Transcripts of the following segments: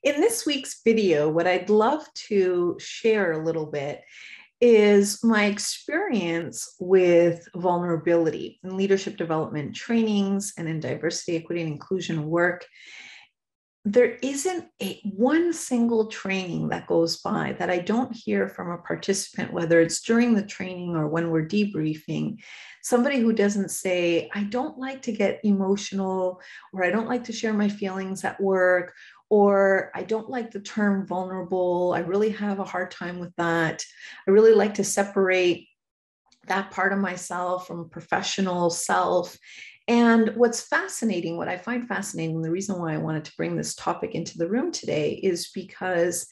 In this week's video, what I'd love to share a little bit is my experience with vulnerability in leadership development trainings and in diversity, equity, and inclusion work. There isn't one single training that goes by that I don't hear from a participant, whether it's during the training or when we're debriefing, somebody who doesn't say, I don't like to get emotional, or I don't like to share my feelings at work, or I don't like the term vulnerable. I really have a hard time with that. I really like to separate that part of myself from professional self. And what's fascinating, what I find fascinating, the reason why I wanted to bring this topic into the room today is because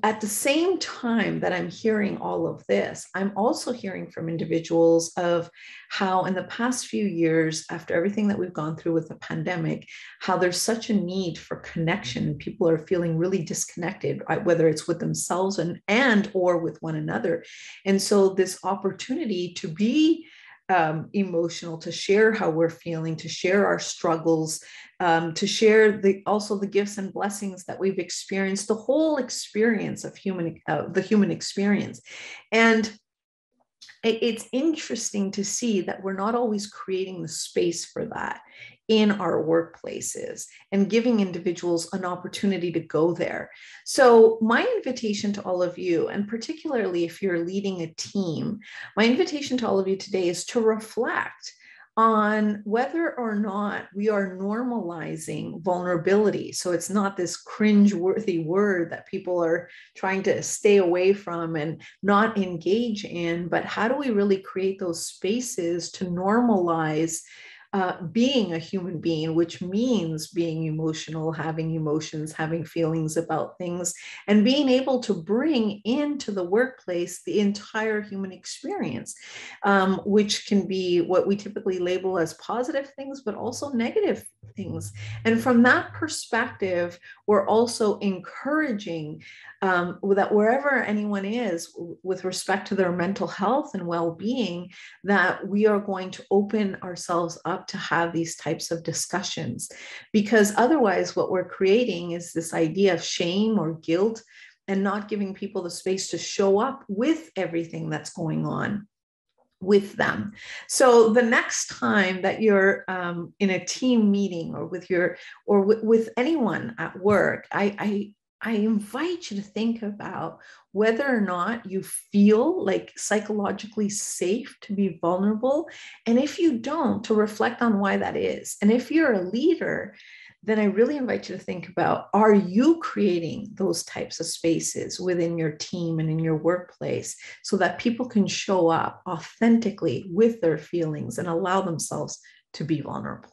at the same time that I'm hearing all of this, I'm also hearing from individuals of how in the past few years, after everything that we've gone through with the pandemic, how there's such a need for connection. People are feeling really disconnected, whether it's with themselves and or with one another. And so this opportunity to be emotional, to share how we're feeling, to share our struggles, to share also the gifts and blessings that we've experienced, the whole experience of the human experience. And it's interesting to see that we're not always creating the space for that in our workplaces and giving individuals an opportunity to go there. So my invitation to all of you, and particularly if you're leading a team, my invitation to all of you today is to reflect on whether or not we are normalizing vulnerability. So it's not this cringe-worthy word that people are trying to stay away from and not engage in, but how do we really create those spaces to normalize being a human being, which means being emotional, having emotions, having feelings about things, and being able to bring into the workplace the entire human experience, which can be what we typically label as positive things, but also negative things. And from that perspective, we're also encouraging that wherever anyone is with respect to their mental health and well-being, that we are going to open ourselves up to have these types of discussions, because otherwise what we're creating is this idea of shame or guilt and not giving people the space to show up with everything that's going on with them. So the next time that you're in a team meeting or with anyone at work, I invite you to think about whether or not you feel like psychologically safe to be vulnerable. And if you don't, to reflect on why that is. And if you're a leader, then I really invite you to think about, are you creating those types of spaces within your team and in your workplace so that people can show up authentically with their feelings and allow themselves to be vulnerable?